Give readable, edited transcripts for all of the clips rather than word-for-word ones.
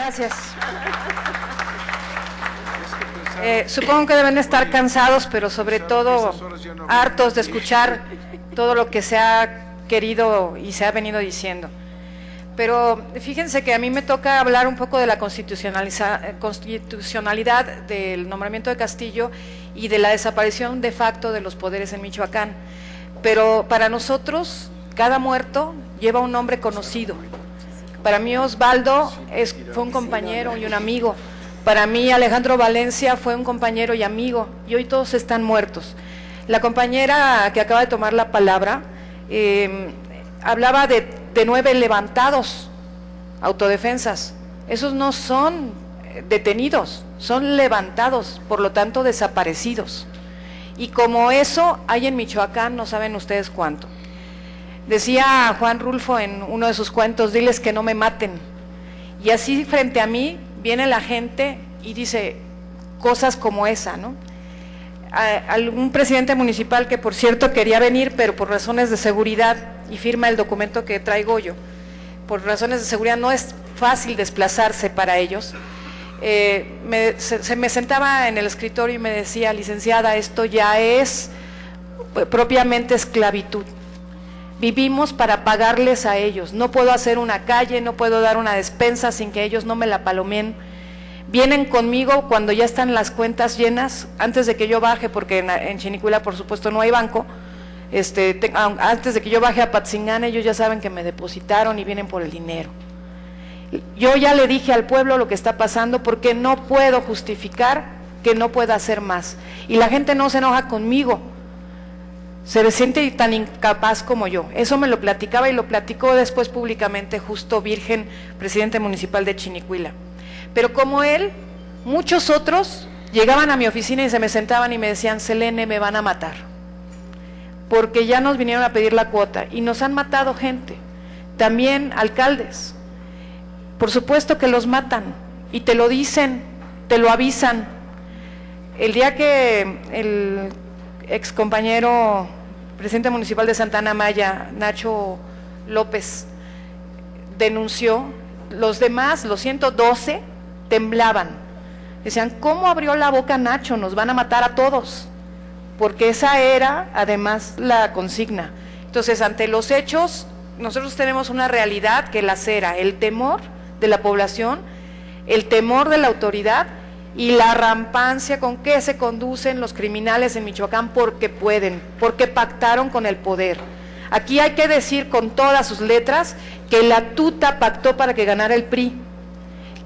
Gracias. Supongo que deben estar cansados, pero sobre todo hartos de escuchar todo lo que se ha querido y se ha venido diciendo. Pero fíjense que a mí me toca hablar un poco de la constitucionalidad del nombramiento de Castillo y de la desaparición de facto de los poderes en Michoacán. Pero para nosotros, cada muerto lleva un nombre conocido. Para mí Osvaldo fue un compañero y un amigo. Para mí Alejandro Valencia fue un compañero y amigo, y hoy todos están muertos. La compañera que acaba de tomar la palabra hablaba de 9 levantados, autodefensas. Esos no son detenidos, son levantados, por lo tanto desaparecidos. Y como eso hay en Michoacán, no saben ustedes cuánto. Decía Juan Rulfo en uno de sus cuentos, diles que no me maten. Y así frente a mí viene la gente y dice cosas como esa, ¿no? Un presidente municipal que por cierto quería venir, pero por razones de seguridad, y firma el documento que traigo yo, por razones de seguridad no es fácil desplazarse para ellos, se me sentaba en el escritorio y me decía, licenciada, esto ya es propiamente esclavitud. Vivimos para pagarles a ellos, no puedo hacer una calle, no puedo dar una despensa sin que ellos no me la palomeen. Vienen conmigo cuando ya están las cuentas llenas, antes de que yo baje, porque en Chinicuila por supuesto no hay banco, antes de que yo baje a Patzingán, ellos ya saben que me depositaron y vienen por el dinero. Yo ya le dije al pueblo lo que está pasando porque no puedo justificar que no pueda hacer más. Y la gente no se enoja conmigo, se siente tan incapaz como yo. Eso me lo platicaba y lo platicó después públicamente Justo Virgen, presidente municipal de Chinicuila. Pero como él, muchos otros llegaban a mi oficina y se me sentaban y me decían, Selene, me van a matar, porque ya nos vinieron a pedir la cuota y nos han matado gente, también alcaldes. Por supuesto que los matan y te lo dicen, te lo avisan. El día que el ex compañero presidente municipal de Santana Maya, Nacho López, denunció, los demás, los 112, temblaban. Decían, ¿cómo abrió la boca Nacho? Nos van a matar a todos. Porque esa era, además, la consigna. Entonces, ante los hechos, nosotros tenemos una realidad que lacera el temor de la población, el temor de la autoridad y la rampancia con que se conducen los criminales en Michoacán porque pueden, porque pactaron con el poder. Aquí hay que decir con todas sus letras que la tuta pactó para que ganara el PRI,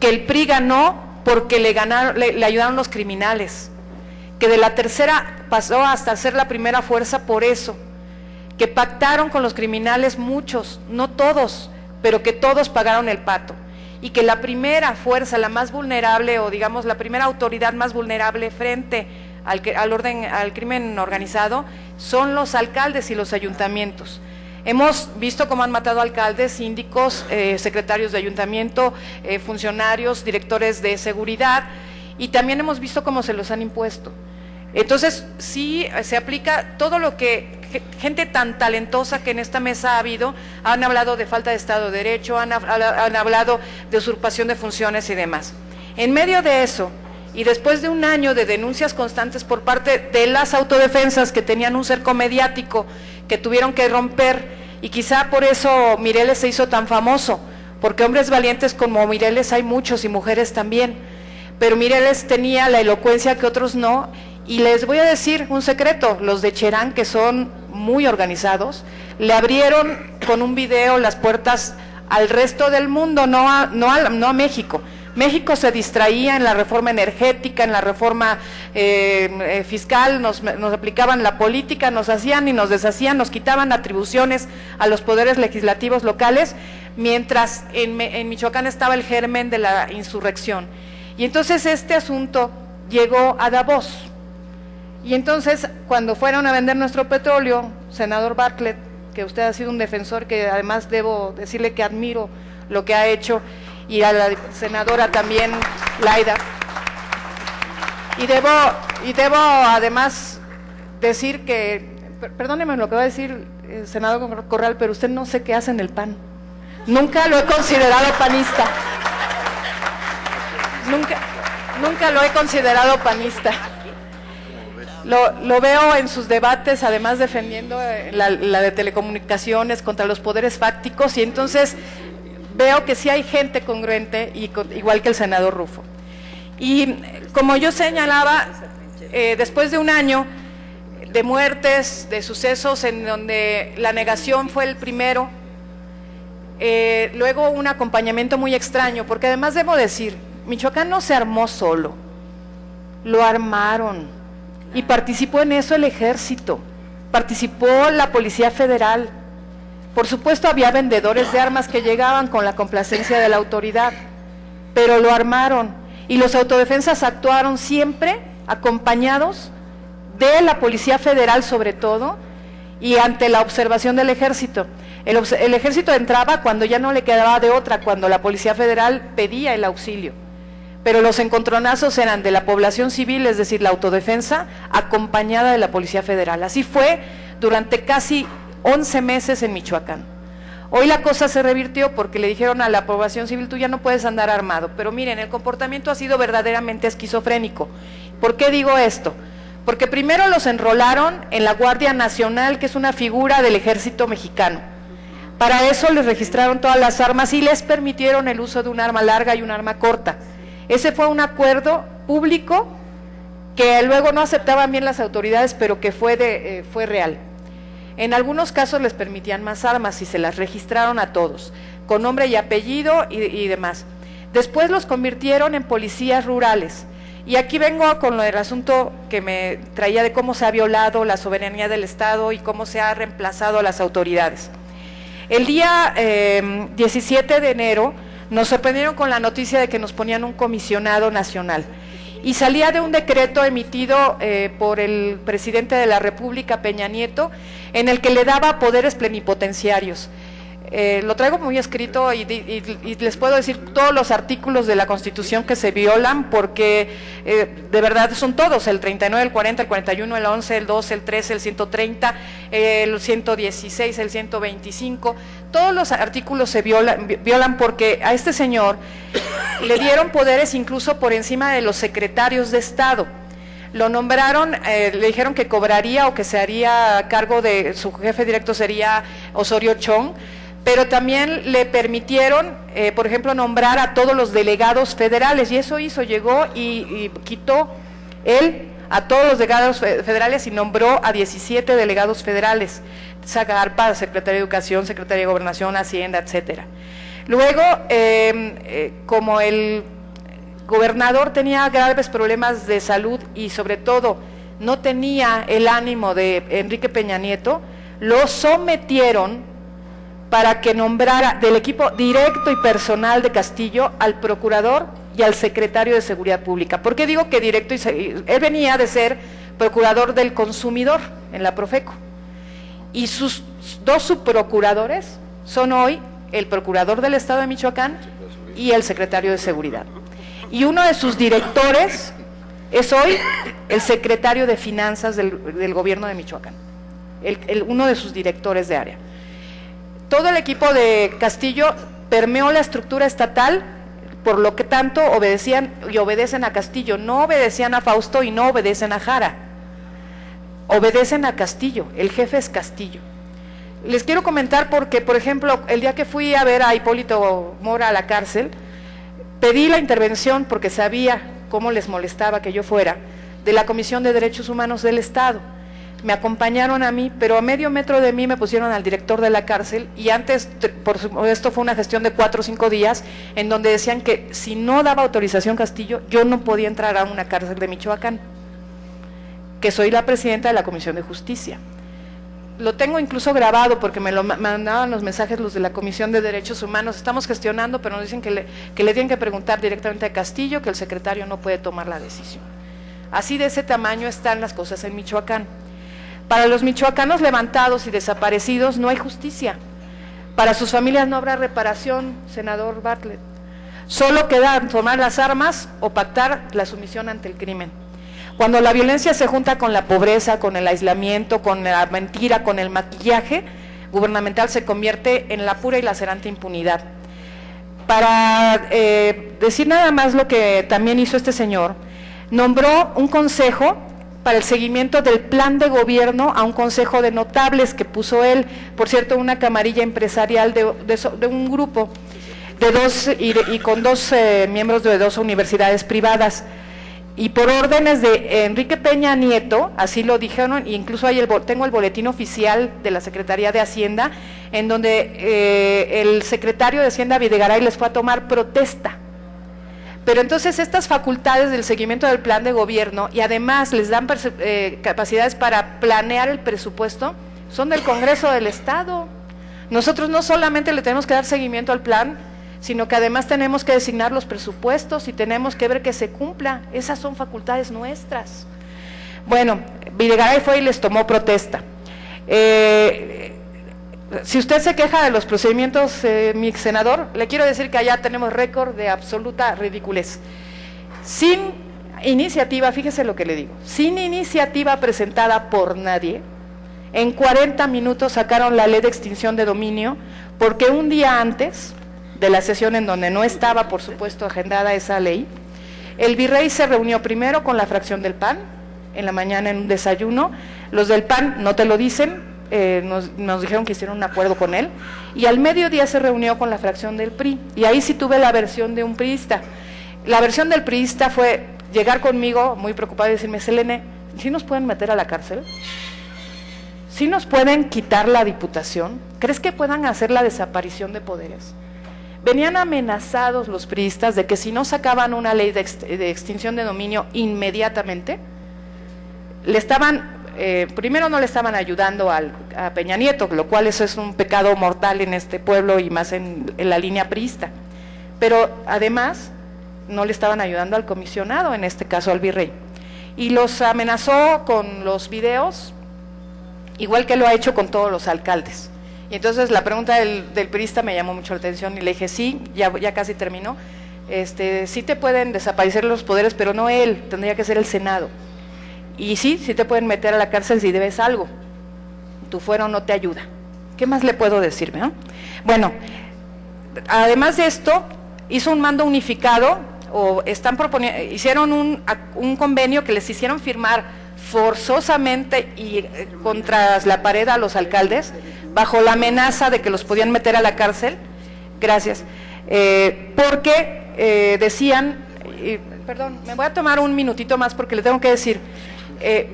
que el PRI ganó porque le ayudaron los criminales, que de la tercera pasó hasta ser la primera fuerza por eso, que pactaron con los criminales muchos, no todos, pero que todos pagaron el pato, y que la primera fuerza, la más vulnerable, o digamos la primera autoridad más vulnerable frente al crimen organizado, son los alcaldes y los ayuntamientos. Hemos visto cómo han matado alcaldes, síndicos, secretarios de ayuntamiento, funcionarios, directores de seguridad, y también hemos visto cómo se los han impuesto. Entonces, sí se aplica todo lo que gente tan talentosa que en esta mesa ha habido, han hablado de falta de Estado de Derecho, han hablado de usurpación de funciones y demás. En medio de eso, y después de un año de denuncias constantes por parte de las autodefensas que tenían un cerco mediático que tuvieron que romper, y quizá por eso Mireles se hizo tan famoso, porque hombres valientes como Mireles hay muchos y mujeres también, pero Mireles tenía la elocuencia que otros no. Y les voy a decir un secreto, los de Cherán, que son muy organizados, le abrieron con un video las puertas al resto del mundo, no a México. México se distraía en la reforma energética, en la reforma fiscal, nos aplicaban la política, nos hacían y nos deshacían, nos quitaban atribuciones a los poderes legislativos locales, mientras en Michoacán estaba el germen de la insurrección. Y entonces este asunto llegó a Davos. Y entonces, cuando fueron a vender nuestro petróleo, senador Bartlett, que usted ha sido un defensor, que además debo decirle que admiro lo que ha hecho, y a la senadora también, Laida, y debo además decir que, perdóneme lo que va a decir el senador Corral, pero usted no sé qué hace en el PAN. Nunca lo he considerado panista. nunca lo he considerado panista. Lo veo en sus debates, además defendiendo la de telecomunicaciones contra los poderes fácticos, y entonces veo que sí hay gente congruente, igual que el senador Rufo. Y como yo señalaba, después de un año de muertes, de sucesos en donde la negación fue el primero, luego un acompañamiento muy extraño, porque además debo decir, Michoacán no se armó solo, lo armaron. Y participó en eso el ejército, participó la Policía Federal. Por supuesto había vendedores de armas que llegaban con la complacencia de la autoridad, pero lo armaron. Y los autodefensas actuaron siempre acompañados de la Policía Federal sobre todo, y ante la observación del ejército. El ejército entraba cuando ya no le quedaba de otra, cuando la Policía Federal pedía el auxilio. Pero los encontronazos eran de la población civil, es decir, la autodefensa, acompañada de la Policía Federal. Así fue durante casi 11 meses en Michoacán. Hoy la cosa se revirtió porque le dijeron a la población civil, tú ya no puedes andar armado. Pero miren, el comportamiento ha sido verdaderamente esquizofrénico. ¿Por qué digo esto? Porque primero los enrolaron en la Guardia Nacional, que es una figura del ejército mexicano. Para eso les registraron todas las armas y les permitieron el uso de un arma larga y un arma corta. Ese fue un acuerdo público que luego no aceptaban bien las autoridades, pero que fue real. En algunos casos les permitían más armas y se las registraron a todos, con nombre y apellido y demás. Después los convirtieron en policías rurales. Y aquí vengo con lo del asunto que me traía de cómo se ha violado la soberanía del Estado y cómo se ha reemplazado a las autoridades. El día 17 de enero nos sorprendieron con la noticia de que nos ponían un comisionado nacional y salía de un decreto emitido por el presidente de la República, Peña Nieto, en el que le daba poderes plenipotenciarios. Lo traigo muy escrito y les puedo decir todos los artículos de la Constitución que se violan, porque de verdad son todos, el 39, el 40, el 41, el 11, el 12, el 13, el 130, el 116, el 125, todos los artículos se violan porque a este señor le dieron poderes incluso por encima de los secretarios de Estado. Lo nombraron, le dijeron que cobraría o que se haría cargo de, su jefe directo sería Osorio Chong, pero también le permitieron, por ejemplo, nombrar a todos los delegados federales, y eso hizo, llegó y quitó él a todos los delegados federales y nombró a 17 delegados federales, Zagarpa, secretario de Educación, secretario de Gobernación, Hacienda, etcétera. Luego, como el gobernador tenía graves problemas de salud y sobre todo no tenía el ánimo de Enrique Peña Nieto, lo sometieron para que nombrara del equipo directo y personal de Castillo al procurador y al secretario de Seguridad Pública. ¿Por qué digo que directo? Él venía de ser procurador del consumidor en la Profeco, y sus dos subprocuradores son hoy el procurador del Estado de Michoacán y el secretario de Seguridad. Y uno de sus directores es hoy el secretario de Finanzas del gobierno de Michoacán, uno de sus directores de área. Todo el equipo de Castillo permeó la estructura estatal, por lo que tanto obedecían y obedecen a Castillo, no obedecían a Fausto y no obedecen a Jara, obedecen a Castillo, el jefe es Castillo. Les quiero comentar porque, por ejemplo, el día que fui a ver a Hipólito Mora a la cárcel, pedí la intervención porque sabía cómo les molestaba que yo fuera, de la Comisión de Derechos Humanos del Estado. Me acompañaron a mí, pero a medio metro de mí me pusieron al director de la cárcel, y antes, por esto fue una gestión de 4 o 5 días, en donde decían que si no daba autorización Castillo, yo no podía entrar a una cárcel de Michoacán, que soy la presidenta de la Comisión de Justicia. Lo tengo incluso grabado porque me lo mandaban los mensajes los de la Comisión de Derechos Humanos, estamos gestionando, pero nos dicen que le tienen que preguntar directamente a Castillo, que el secretario no puede tomar la decisión. Así de ese tamaño están las cosas en Michoacán. Para los michoacanos levantados y desaparecidos no hay justicia. Para sus familias no habrá reparación, senador Bartlett. Solo queda tomar las armas o pactar la sumisión ante el crimen. Cuando la violencia se junta con la pobreza, con el aislamiento, con la mentira, con el maquillaje gubernamental, se convierte en la pura y lacerante impunidad. Para decir nada más lo que también hizo este señor, nombró un consejo para el seguimiento del plan de gobierno a un consejo de notables que puso él, por cierto, una camarilla empresarial de un grupo de dos y con dos miembros de dos universidades privadas. Y por órdenes de Enrique Peña Nieto, así lo dijeron, e incluso hay tengo el boletín oficial de la Secretaría de Hacienda, en donde el secretario de Hacienda Videgaray les fue a tomar protesta. Pero entonces estas facultades del seguimiento del plan de gobierno y además les dan capacidades para planear el presupuesto, son del Congreso del Estado. Nosotros no solamente le tenemos que dar seguimiento al plan, sino que además tenemos que designar los presupuestos y tenemos que ver que se cumpla. Esas son facultades nuestras. Bueno, Videgaray fue y les tomó protesta. Si usted se queja de los procedimientos, mi senador, le quiero decir que allá tenemos récord de absoluta ridiculez. Sin iniciativa, fíjese lo que le digo, sin iniciativa presentada por nadie, en 40 minutos sacaron la ley de extinción de dominio, porque un día antes de la sesión en donde no estaba, por supuesto, agendada esa ley, el virrey se reunió primero con la fracción del PAN, en la mañana en un desayuno. Los del PAN no te lo dicen, nos dijeron que hicieron un acuerdo con él, y al mediodía se reunió con la fracción del PRI, y ahí sí tuve la versión de un priista. La versión del priista fue llegar conmigo, muy preocupado, y decirme: Selene, ¿sí nos pueden meter a la cárcel? ¿Sí nos pueden quitar la diputación? ¿Crees que puedan hacer la desaparición de poderes? Venían amenazados los priistas de que si no sacaban una ley de extinción de dominio inmediatamente, le estaban, primero no le estaban ayudando a Peña Nieto, lo cual eso es un pecado mortal en este pueblo y más en la línea priista, pero además no le estaban ayudando al comisionado, en este caso al virrey, y los amenazó con los videos, igual que lo ha hecho con todos los alcaldes. Y entonces la pregunta del priista me llamó mucho la atención y le dije: sí, ya casi terminó, sí te pueden desaparecer los poderes, pero no él, tendría que ser el Senado. Y sí te pueden meter a la cárcel si debes algo, tu fuero no te ayuda. ¿Qué más le puedo decir? Bueno, además de esto, hizo un mando unificado, hicieron un convenio que les hicieron firmar forzosamente y contra la pared a los alcaldes, bajo la amenaza de que los podían meter a la cárcel, gracias, porque decían, perdón, me voy a tomar un minutito más porque le tengo que decir,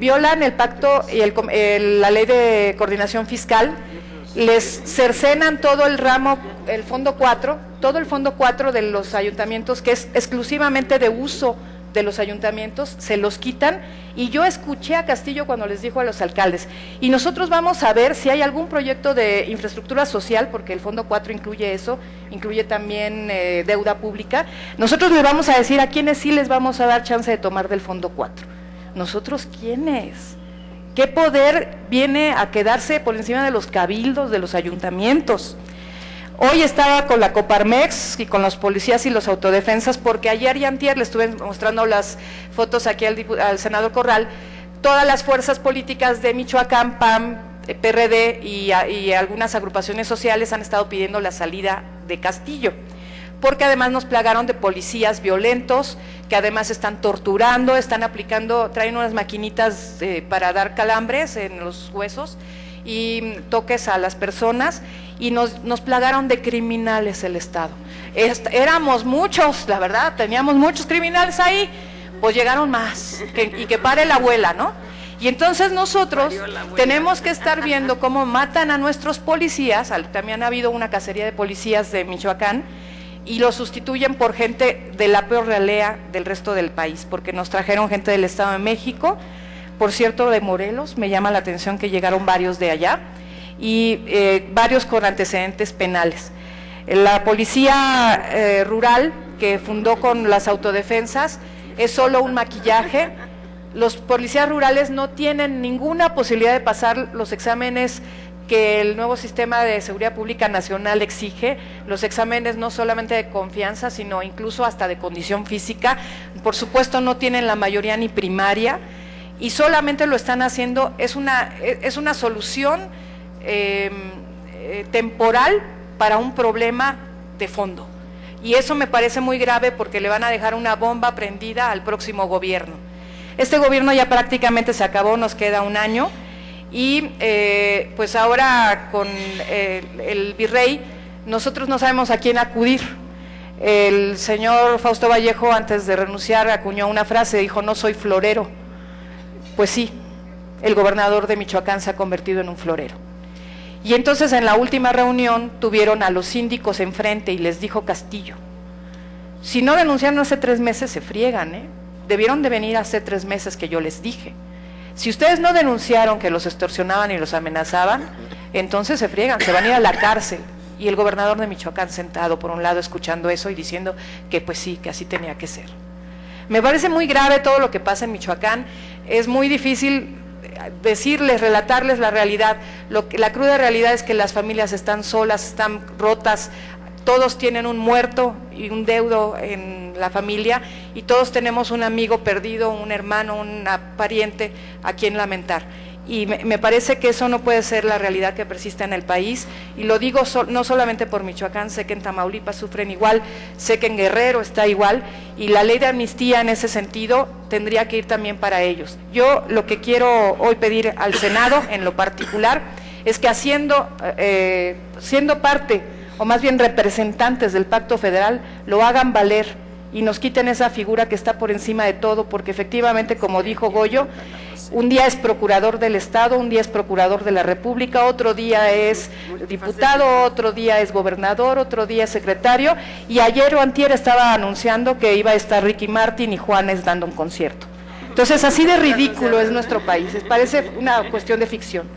violan el pacto y la ley de coordinación fiscal, les cercenan todo el ramo, el fondo 4, todo el fondo 4 de los ayuntamientos, que es exclusivamente de uso de los ayuntamientos, se los quitan. Y yo escuché a Castillo cuando les dijo a los alcaldes: y nosotros vamos a ver si hay algún proyecto de infraestructura social, porque el fondo 4 incluye eso, incluye también deuda pública. Nosotros les vamos a decir a quiénes sí les vamos a dar chance de tomar del fondo 4. ¿Nosotros quiénes? ¿Qué poder viene a quedarse por encima de los cabildos, de los ayuntamientos? Hoy estaba con la Coparmex y con los policías y los autodefensas, porque ayer y antier le estuve mostrando las fotos aquí al senador Corral. Todas las fuerzas políticas de Michoacán, PAN, PRD y algunas agrupaciones sociales han estado pidiendo la salida de Castillo, porque además nos plagaron de policías violentos, que además están torturando, están aplicando, traen unas maquinitas para dar calambres en los huesos y toques a las personas, y nos plagaron de criminales el Estado. Éramos muchos, la verdad, teníamos muchos criminales ahí, pues llegaron más, y que pare la abuela, ¿no? Y entonces nosotros tenemos que estar viendo cómo matan a nuestros policías. También ha habido una cacería de policías de Michoacán, y los sustituyen por gente de la peor ralea del resto del país, porque nos trajeron gente del Estado de México, por cierto de Morelos, me llama la atención que llegaron varios de allá, y varios con antecedentes penales. La policía rural, que fundó con las autodefensas, es solo un maquillaje. Los policías rurales no tienen ninguna posibilidad de pasar los exámenes que el nuevo sistema de seguridad pública nacional exige, los exámenes no solamente de confianza, sino incluso hasta de condición física. Por supuesto no tienen la mayoría ni primaria, y solamente lo están haciendo, es una solución temporal para un problema de fondo. Y eso me parece muy grave porque le van a dejar una bomba prendida al próximo gobierno. Este gobierno ya prácticamente se acabó, nos queda un año, y pues ahora con el virrey, nosotros no sabemos a quién acudir. El señor Fausto Vallejo, antes de renunciar, acuñó una frase, dijo: no soy florero. Pues sí, el gobernador de Michoacán se ha convertido en un florero. Y entonces en la última reunión tuvieron a los síndicos enfrente y les dijo Castillo: si no denunciaron hace 3 meses, se friegan, debieron de venir hace 3 meses que yo les dije. Si ustedes no denunciaron que los extorsionaban y los amenazaban, entonces se friegan, se van a ir a la cárcel. Y el gobernador de Michoacán sentado por un lado escuchando eso y diciendo que pues sí, que así tenía que ser. Me parece muy grave todo lo que pasa en Michoacán. Es muy difícil decirles, relatarles la realidad. La cruda realidad es que las familias están solas, están rotas, todos tienen un muerto y un deudo en la familia, y todos tenemos un amigo perdido, un hermano, una pariente a quien lamentar. Y me parece que eso no puede ser la realidad que persiste en el país, y lo digo no solamente por Michoacán, sé que en Tamaulipas sufren igual, sé que en Guerrero está igual, y la ley de amnistía en ese sentido tendría que ir también para ellos. Yo lo que quiero hoy pedir al Senado, en lo particular, es que siendo parte, o más bien representantes del Pacto Federal, lo hagan valer y nos quiten esa figura que está por encima de todo, porque efectivamente, como dijo Goyo, un día es procurador del Estado, un día es procurador de la República, otro día es diputado, otro día es gobernador, otro día es secretario, y ayer o antier estaba anunciando que iba a estar Ricky Martin y Juanes dando un concierto. Entonces, así de ridículo es nuestro país, parece una cuestión de ficción,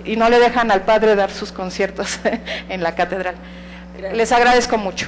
y no le dejan al padre dar sus conciertos en la catedral. Les agradezco mucho.